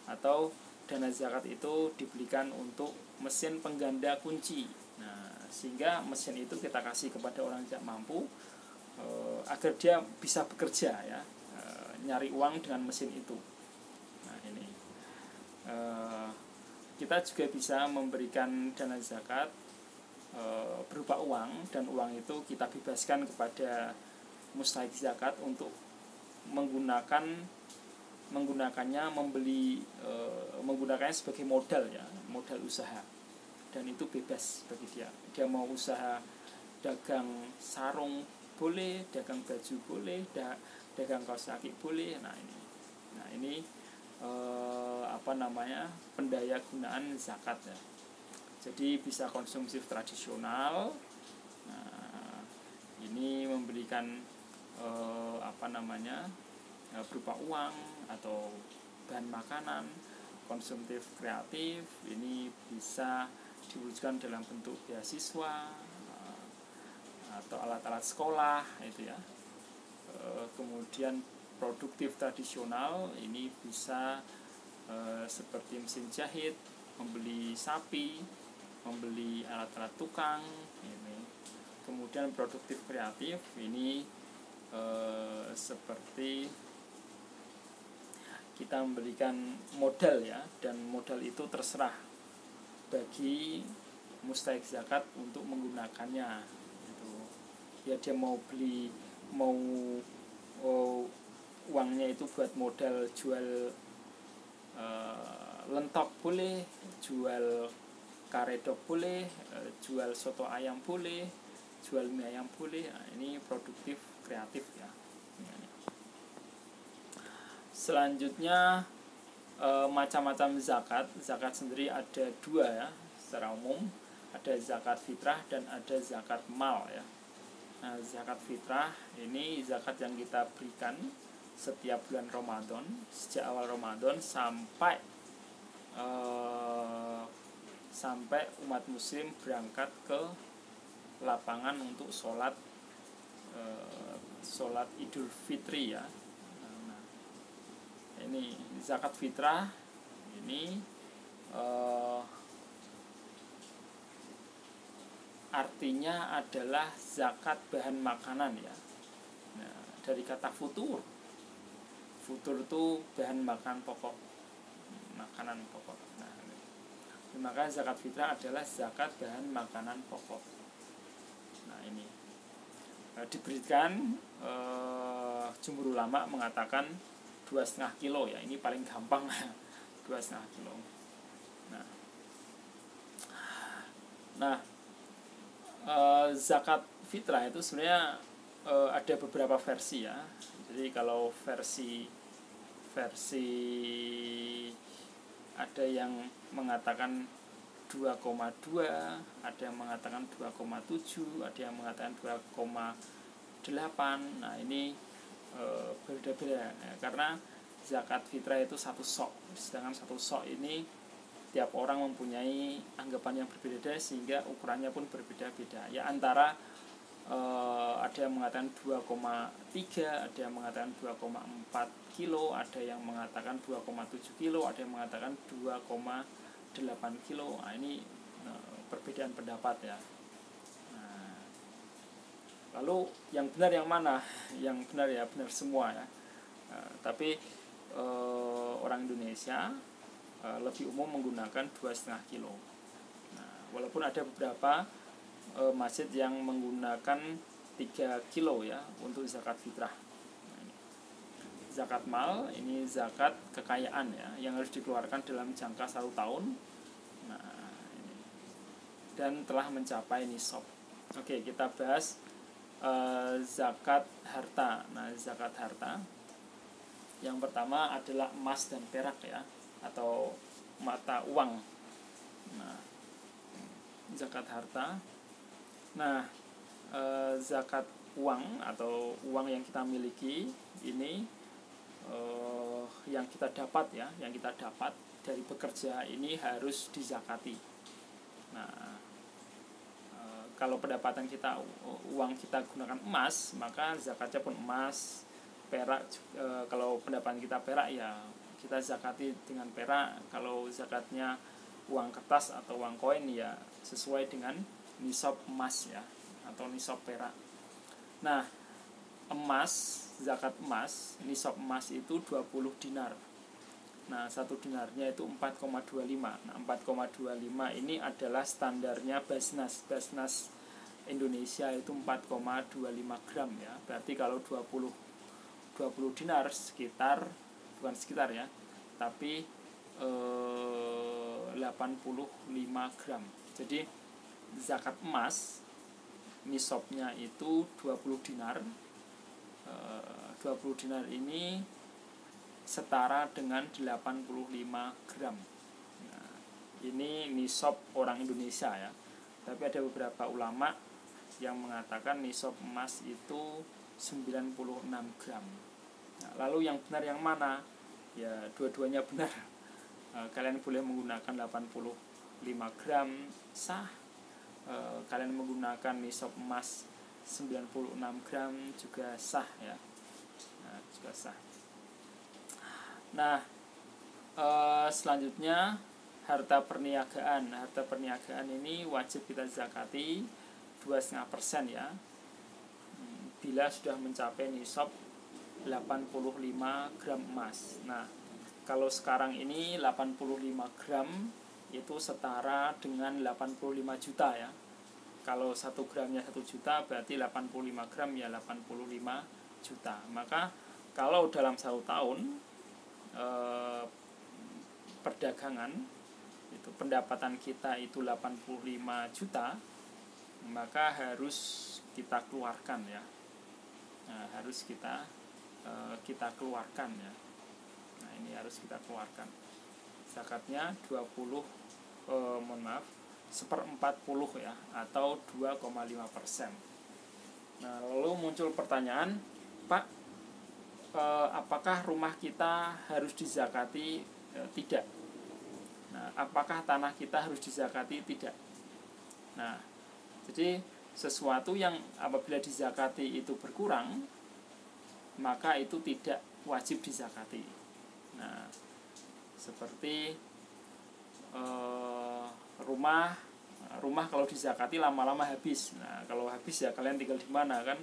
Atau dana zakat itu dibelikan untuk mesin pengganda kunci. Nah, sehingga mesin itu kita kasih kepada orang yang tidak mampu agar dia bisa bekerja ya, nyari uang dengan mesin itu. Nah, ini kita juga bisa memberikan dana zakat berupa uang, dan uang itu kita bebaskan kepada mustahik zakat untuk menggunakannya menggunakannya sebagai modal ya, modal usaha, dan itu bebas bagi dia mau usaha dagang sarung boleh, dagang baju boleh, dagang kaos kaki boleh. Nah ini pendaya gunaan zakat ya. Jadi bisa konsumtif tradisional. Nah, ini memberikan berupa uang atau bahan makanan. Konsumtif kreatif ini bisa diwujudkan dalam bentuk beasiswa atau alat-alat sekolah itu ya. Kemudian produktif tradisional ini bisa seperti mesin jahit, membeli sapi, membeli alat-alat tukang ini. Kemudian produktif kreatif ini seperti kita memberikan modal ya, dan modal itu terserah bagi mustahik zakat untuk menggunakannya gitu. Ya dia mau uangnya itu buat modal jual lentok boleh, jual karedok boleh, jual soto ayam boleh, jual mie ayam boleh. Nah, ini produktif kreatif ya. Selanjutnya macam-macam zakat. Zakat sendiri ada dua ya secara umum, ada zakat fitrah dan ada zakat mal ya. Nah, zakat fitrah ini zakat yang kita berikan setiap bulan Ramadan, sejak awal Ramadan sampai umat muslim berangkat ke lapangan untuk sholat Idul Fitri ya. Nah, ini zakat fitrah ini artinya adalah zakat bahan makanan ya. Nah, dari kata futur itu bahan makanan pokok, makanan pokok. Nah, maka zakat fitrah adalah zakat bahan makanan pokok. Nah, ini diberikan jumhur ulama mengatakan 2,5 kilo ya, ini paling gampang 2,5 kilo. Nah, zakat fitrah itu sebenarnya ada beberapa versi ya. Jadi kalau versi ada yang mengatakan 2,2, ada yang mengatakan 2,7, ada yang mengatakan 2,8. Nah, ini berbeda-beda ya, karena zakat fitrah itu satu sok, sedangkan satu sok ini tiap orang mempunyai anggapan yang berbeda sehingga ukurannya pun berbeda-beda ya, antara ada yang mengatakan 2,3, ada yang mengatakan 2,4 kilo, ada yang mengatakan 2,7 kilo, ada yang mengatakan 2,8 kilo. Nah, ini perbedaan pendapat ya. Nah, lalu yang benar yang mana? Yang benar ya benar semua ya. Tapi orang Indonesia lebih umum menggunakan 2,5 kilo. Nah, walaupun ada beberapa masjid yang menggunakan 3 kilo ya untuk zakat fitrah. Nah, ini. Zakat mal ini zakat kekayaan ya yang harus dikeluarkan dalam jangka 1 tahun. Nah, ini. Dan telah mencapai nisab. Oke, kita bahas zakat harta. Nah, zakat harta yang pertama adalah emas dan perak ya, atau mata uang. Nah, zakat harta. Nah, zakat uang atau uang yang kita miliki ini yang kita dapat ya, yang kita dapat dari bekerja ini harus dizakati. Nah, kalau pendapatan kita uang kita gunakan emas, maka zakatnya pun emas. Perak, kalau pendapatan kita perak ya kita zakati dengan perak. Kalau zakatnya uang kertas atau uang koin ya sesuai dengan nisab emas ya, atau nisab perak. Nah, emas, zakat emas, nisab emas itu 20 dinar. Nah, 1 dinarnya itu 4,25. Nah, 4,25 ini adalah standarnya Basnas. Basnas Indonesia itu 4,25 gram ya. Berarti kalau 20 dinar sekitar, bukan sekitar ya, tapi 85 gram. Jadi zakat emas nisabnya itu 20 dinar. 20 dinar ini setara dengan 85 gram. Nah, ini nisab orang Indonesia ya. Tapi ada beberapa ulama yang mengatakan nisab emas itu 96 gram. Nah, lalu yang benar yang mana? Ya, dua-duanya benar. Kalian boleh menggunakan 85 gram sah. Kalian menggunakan nisab emas 96 gram juga sah ya. Nah, juga sah. Nah, selanjutnya harta perniagaan. Harta perniagaan ini wajib kita zakati 2,5% ya. Bila sudah mencapai nisab 85 gram emas. Nah, kalau sekarang ini 85 gram itu setara dengan 85 juta ya. Kalau 1 gramnya 1 juta berarti 85 gram ya 85 juta. Maka kalau dalam 1 tahun perdagangan itu pendapatan kita itu 85 juta, maka harus kita keluarkan ya. Nah, harus kita keluarkan ya. Nah, ini harus kita keluarkan. Zakatnya 1/40 ya, atau 2,5%. Nah, lalu muncul pertanyaan, Pak, apakah rumah kita harus dizakati? Tidak. Nah, apakah tanah kita harus dizakati? Tidak. Nah, jadi sesuatu yang apabila dizakati itu berkurang, maka itu tidak wajib dizakati. Nah, seperti rumah kalau dizakati lama-lama habis. Nah, kalau habis ya kalian tinggal di mana kan?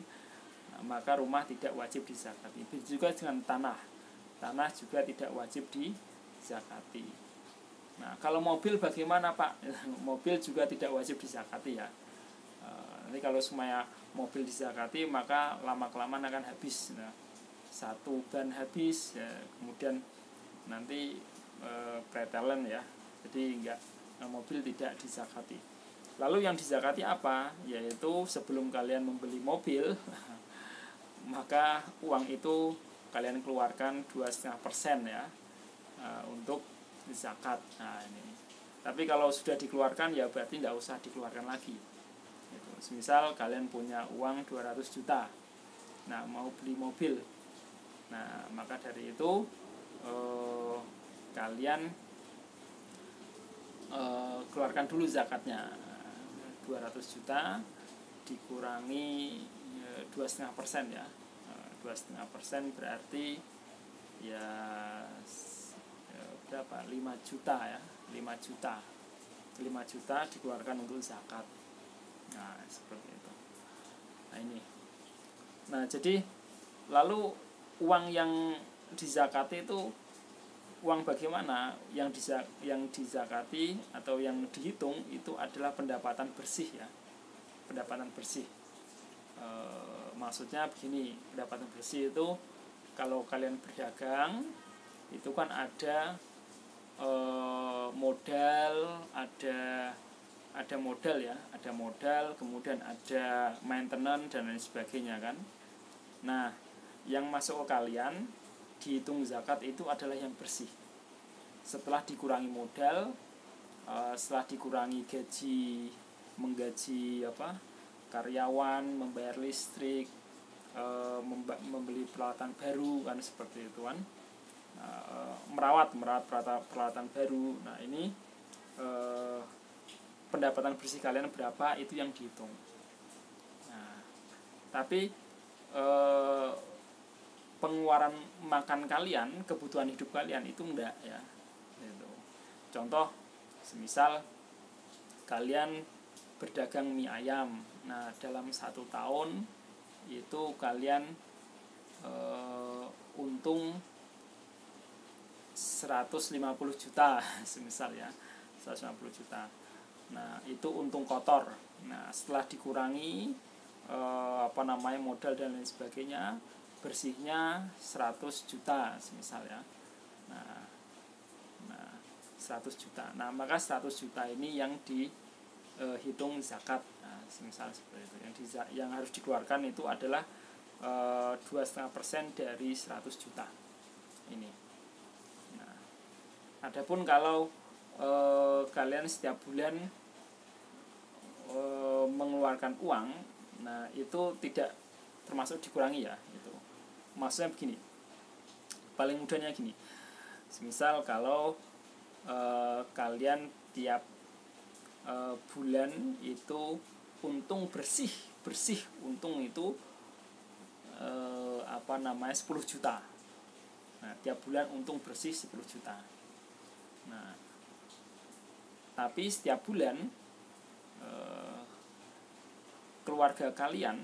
Nah, maka rumah tidak wajib dizakati. Begitu juga dengan tanah juga tidak wajib dizakati. Nah, kalau mobil bagaimana Pak? Mobil juga tidak wajib dizakati ya. Nanti kalau semuanya mobil dizakati maka lama-kelamaan akan habis. Nah, 1 ban habis ya, kemudian nanti pretelen ya. Jadi mobil tidak dizakati. Lalu yang dizakati apa? Yaitu sebelum kalian membeli mobil maka uang itu kalian keluarkan 2,5% ya untuk zakat. Nah, ini. Tapi kalau sudah dikeluarkan ya berarti tidak usah dikeluarkan lagi. Misal kalian punya uang 200 juta, nah mau beli mobil, nah maka dari itu kalian keluarkan dulu zakatnya. 200 juta dikurangi 2,5% ya. 2,5% berarti ya berapa? 5 juta ya. 5 juta dikeluarkan untuk zakat. Nah, seperti itu. Nah, ini. Nah, jadi lalu uang yang dizakati itu uang bagaimana yang dizakati atau yang dihitung itu adalah pendapatan bersih ya, pendapatan bersih. Maksudnya begini, pendapatan bersih itu kalau kalian berdagang itu kan ada modal, ada modal ya, ada modal, kemudian ada maintenance dan lain sebagainya kan. Nah, yang masuk ke kalian dihitung zakat itu adalah yang bersih. Setelah dikurangi modal, setelah dikurangi gaji, menggaji karyawan, membayar listrik, membeli peralatan baru kan, seperti itu kan, merawat peralatan baru. Nah, ini pendapatan bersih kalian berapa, itu yang dihitung. Nah, tapi pengeluaran makan kalian, kebutuhan hidup kalian itu enggak ya. Gitu. Contoh, semisal kalian berdagang mie ayam. Nah, dalam 1 tahun itu kalian untung 150 juta semisal ya, 150 juta. Nah, itu untung kotor. Nah, setelah dikurangi modal dan lain sebagainya, bersihnya 100 juta semisal ya. Nah 100 juta. Nah, maka 100 juta ini yang dihitung zakat. Nah, semisal seperti itu. Yang harus dikeluarkan itu adalah 2,5% dari 100 juta ini. Nah, adapun kalau kalian setiap bulan mengeluarkan uang, nah itu tidak termasuk dikurangi ya. Itu maksudnya begini, paling mudahnya gini, semisal kalau kalian tiap bulan itu untung bersih untung itu 10 juta. Nah, tiap bulan untung bersih 10 juta. Nah, tapi setiap bulan keluarga kalian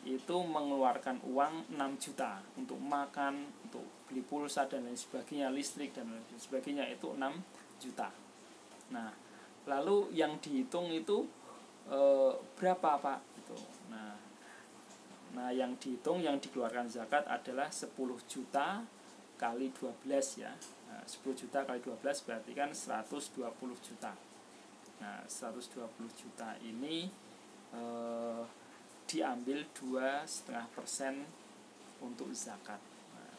itu mengeluarkan uang 6 juta untuk makan, untuk beli pulsa dan lain sebagainya, listrik dan lain sebagainya, itu 6 juta. Nah, lalu yang dihitung itu berapa Pak? Itu. Nah, yang dihitung, yang dikeluarkan zakat adalah 10 juta kali 12 ya. Nah, 10 juta kali 12 berarti kan 120 juta. Nah, 120 juta ini diambil 2,5% untuk zakat. Nah,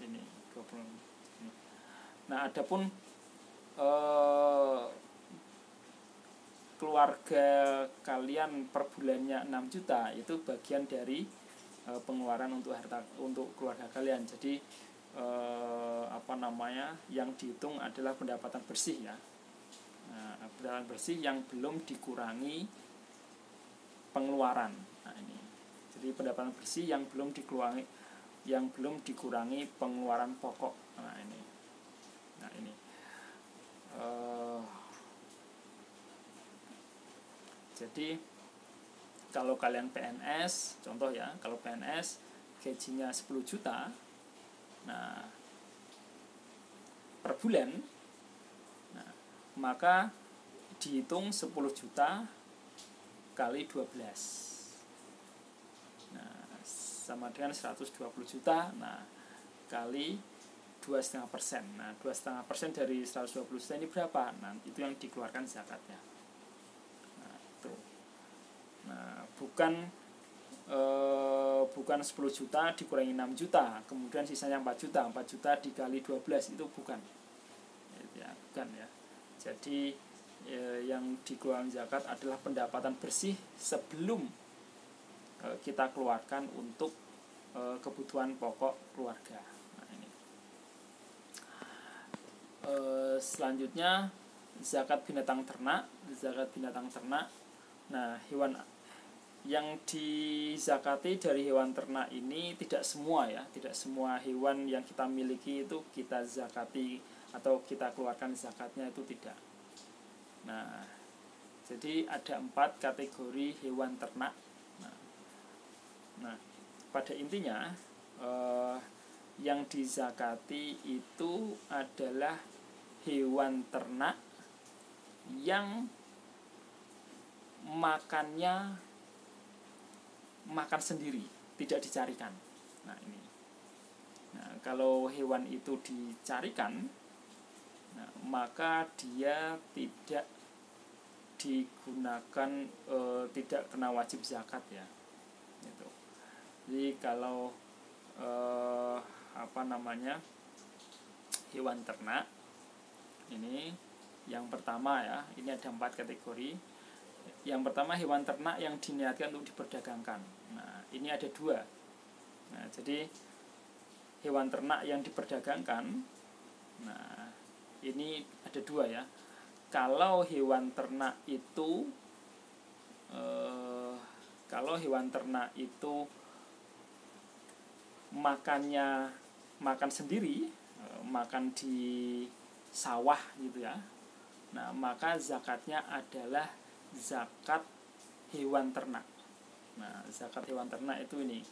ini 20. Nah, adapun keluarga kalian per bulannya 6 juta, itu bagian dari pengeluaran untuk keluarga kalian. Jadi yang dihitung adalah pendapatan bersih ya. Nah, pendapatan bersih yang belum dikurangi pengeluaran. Nah, ini. Jadi pendapatan bersih yang belum dikurangi pengeluaran pokok. Nah, ini. Jadi kalau kalian PNS, contoh ya, kalau PNS gajinya 10 juta, nah per bulan, nah, maka dihitung 10 juta kali 12. Nah, sama dengan 120 juta. Nah, kali 2,5%. Nah, 2,5% dari 120 juta ini berapa? Nah, itu yang dikeluarkan zakatnya. Nah, itu. Nah, bukan 10 juta dikurangi 6 juta, kemudian sisanya 4 juta dikali 12, itu bukan. Ya, bukan ya. Jadi yang dikeluarkan zakat adalah pendapatan bersih sebelum kita keluarkan untuk kebutuhan pokok keluarga. Nah, ini. Selanjutnya zakat binatang ternak. Nah, hewan yang dizakati dari hewan ternak ini tidak semua hewan yang kita miliki itu kita zakati atau kita keluarkan zakatnya, itu tidak. Nah, jadi ada 4 kategori hewan ternak. Nah, pada intinya yang dizakati itu adalah hewan ternak yang makannya makan sendiri, tidak dicarikan. Nah ini. Nah, kalau hewan itu dicarikan, nah, maka dia tidak digunakan, tidak kena wajib zakat ya. Gitu. Jadi kalau hewan ternak ini yang pertama ya, ini ada 4 kategori. Yang pertama hewan ternak yang diniatkan untuk diperdagangkan. Nah ini ada 2. Nah jadi hewan ternak yang diperdagangkan, nah ini ada 2 ya. Kalau hewan ternak itu makan sendiri, makan di sawah gitu ya. Nah, maka zakatnya adalah zakat hewan ternak. Nah, zakat hewan ternak itu ini.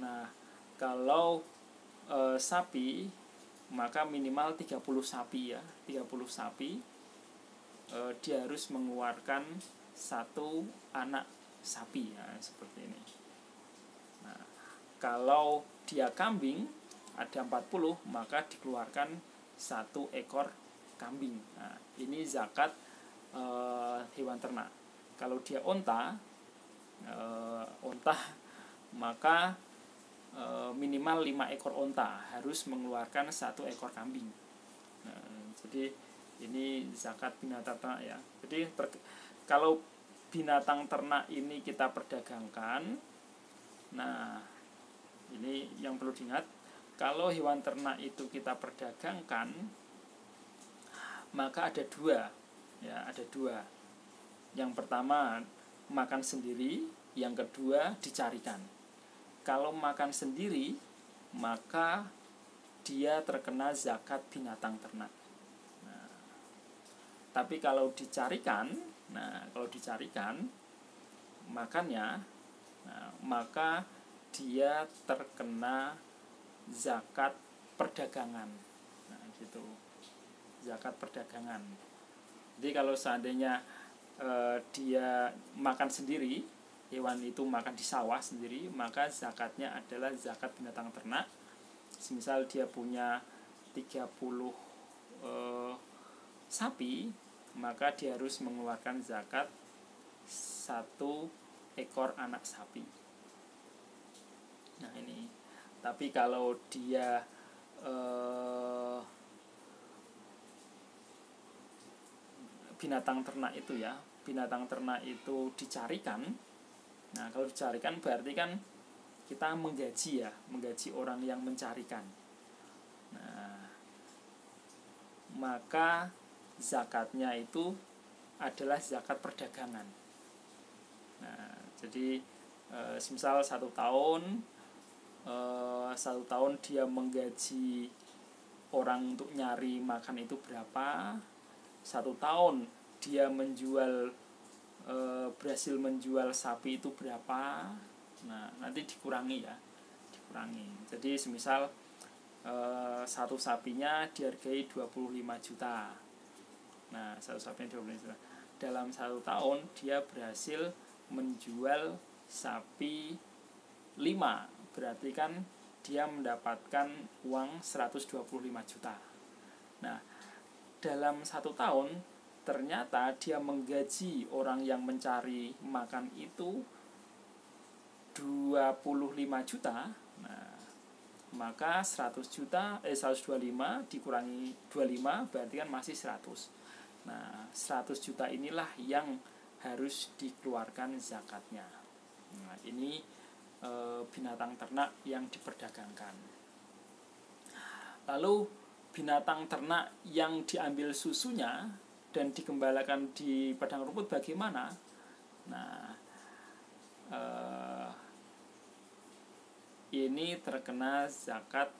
Nah, kalau sapi, maka minimal 30 sapi ya. 30 sapi, dia harus mengeluarkan 1 anak sapi ya, seperti ini. Nah, kalau dia kambing ada 40, maka dikeluarkan 1 ekor kambing. Nah, ini zakat hewan ternak. Kalau dia onta, maka minimal 5 ekor onta, harus mengeluarkan 1 ekor kambing. Nah, jadi ini zakat binatang ternak ya. Jadi kalau binatang ternak ini kita perdagangkan, nah ini yang perlu diingat. Kalau hewan ternak itu kita perdagangkan, maka ada 2 ya, ada 2. Yang pertama makan sendiri, yang kedua dicarikan. Kalau makan sendiri, maka dia terkena zakat binatang ternak. Nah, tapi kalau dicarikan, makannya, nah, maka dia terkena zakat perdagangan. Nah, gitu. Zakat perdagangan. Jadi kalau seandainya dia makan sendiri, hewan itu makan di sawah sendiri, maka zakatnya adalah zakat binatang ternak. Misal dia punya 30 sapi, maka dia harus mengeluarkan zakat 1 ekor anak sapi. Nah ini. Tapi kalau dia binatang ternak itu dicarikan. Nah, kalau dicarikan berarti kan kita menggaji orang yang mencarikan. Nah, maka zakatnya itu adalah zakat perdagangan. Nah, jadi semisal 1 tahun dia menggaji orang untuk nyari makan itu berapa, 1 tahun dia berhasil menjual sapi itu berapa. Nah, nanti dikurangi. Jadi semisal 1 sapinya dihargai 25 juta. Nah, 1 sapinya 25 juta. Dalam 1 tahun dia berhasil menjual sapi 5. Berarti kan dia mendapatkan uang 125 juta. Nah, dalam 1 tahun ternyata dia menggaji orang yang mencari makan itu 25 juta. Nah, maka 125 dikurangi 25 berarti kan masih 100. Nah, 100 juta inilah yang harus dikeluarkan zakatnya. Nah, ini binatang ternak yang diperdagangkan. Lalu binatang ternak yang diambil susunya dan digembalakan di padang rumput bagaimana? Nah, ini terkena zakat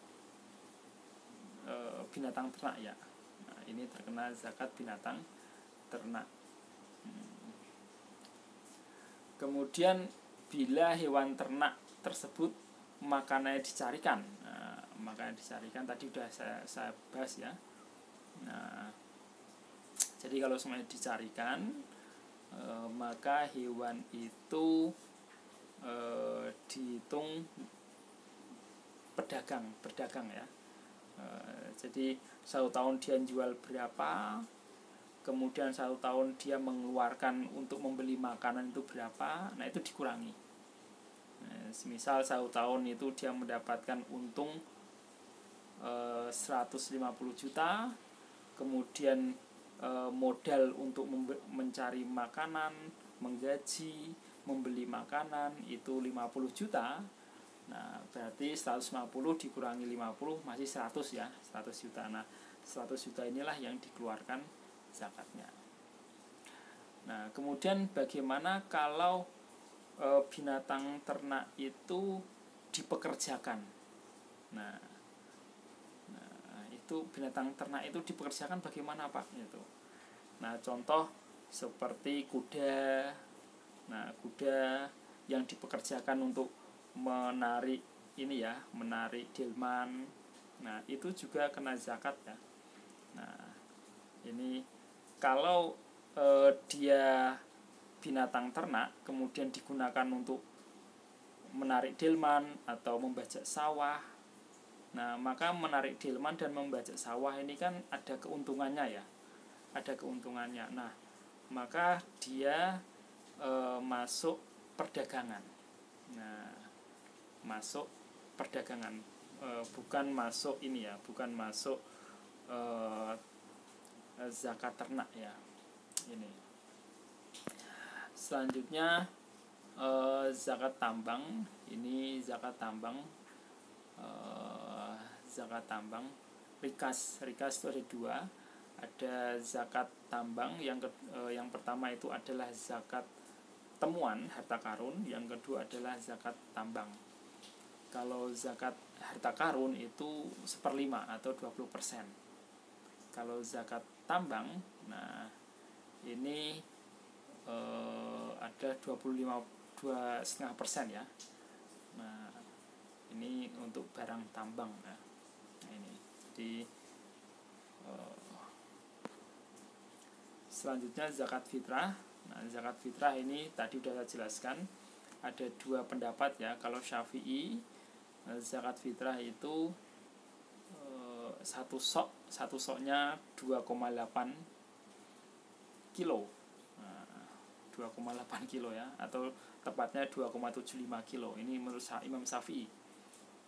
binatang ternak ya. Nah, ini terkena zakat binatang ternak. Kemudian bila hewan ternak tersebut makanannya dicarikan, maka yang dicarikan tadi udah saya bahas ya. Nah, jadi kalau semuanya dicarikan, maka hewan itu dihitung berdagang ya. Jadi 1 tahun dia jual berapa, kemudian 1 tahun dia mengeluarkan untuk membeli makanan itu berapa, nah itu dikurangi. Misal 1 tahun itu dia mendapatkan untung 150 juta, kemudian modal untuk mencari makanan, menggaji, membeli makanan itu 50 juta. Nah, berarti 150 dikurangi 50 masih 100 ya, 100 juta. Nah, 100 juta inilah yang dikeluarkan zakatnya. Nah, kemudian bagaimana kalau binatang ternak itu dipekerjakan? Nah, itu binatang ternak itu dipekerjakan bagaimana Pak? Itu. Nah, contoh seperti kuda. Nah, kuda yang dipekerjakan untuk menarik ini ya, menarik delman. Nah, itu juga kena zakat ya. Nah, ini kalau dia binatang ternak kemudian digunakan untuk menarik delman atau membajak sawah. Nah, maka menarik delman dan membajak sawah ini kan ada keuntungannya ya. Ada keuntungannya. Nah, maka dia masuk perdagangan. Nah, masuk perdagangan, bukan masuk ini ya, bukan masuk zakat ternak ya. Ini. Selanjutnya zakat tambang. Ini zakat tambang. Zakat tambang rikas itu ada 2. Ada zakat tambang yang pertama itu adalah zakat temuan harta karun, yang kedua adalah zakat tambang. Kalau zakat harta karun itu 1/5 atau 20%. Kalau zakat tambang, nah ini ada 2,5% ya. Nah, ini untuk barang tambang ya. Nah, ini jadi selanjutnya zakat fitrah. Nah, zakat fitrah ini tadi sudah saya jelaskan ada 2 pendapat ya. Kalau Syafi'i, zakat fitrah itu satu soknya 2,8 kilo. Nah, 2,8 kilo ya, atau tepatnya 2,75 kilo. Ini menurut Imam Syafi'i.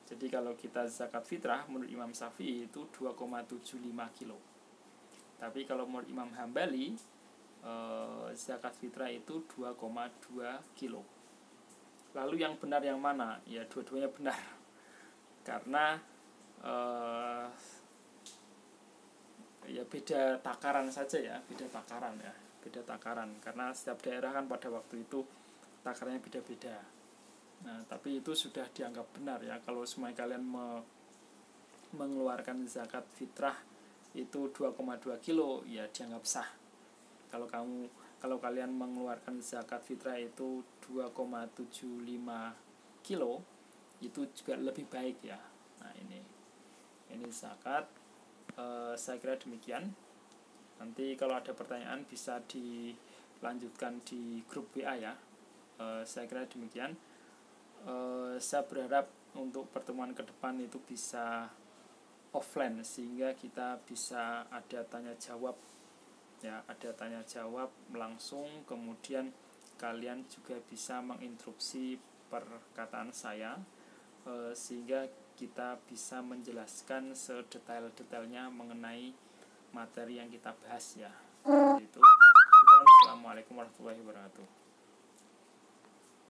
Jadi kalau kita zakat fitrah menurut Imam Syafi'i itu 2,75 kilo. Tapi kalau menurut Imam Hambali, zakat fitrah itu 2,2 kilo. Lalu yang benar yang mana? Ya, dua-duanya benar. Karena ya beda takaran saja ya, beda takaran karena setiap daerah kan pada waktu itu takarannya beda-beda. Nah, tapi itu sudah dianggap benar ya. Kalau semua kalian mengeluarkan zakat fitrah itu 2,2 kilo ya dianggap sah. Kalau kalian mengeluarkan zakat fitrah itu 2,75 kilo itu juga lebih baik ya. Nah, ini zakat. Saya kira demikian. Nanti kalau ada pertanyaan bisa dilanjutkan di grup WA ya. Saya kira demikian. Saya berharap untuk pertemuan ke depan itu bisa offline sehingga kita bisa ada tanya jawab ya, ada tanya jawab langsung, kemudian kalian juga bisa menginstruksi perkataan saya sehingga kita bisa menjelaskan sedetail-detailnya mengenai materi yang kita bahas ya. Itu. Assalamualaikum warahmatullahi wabarakatuh.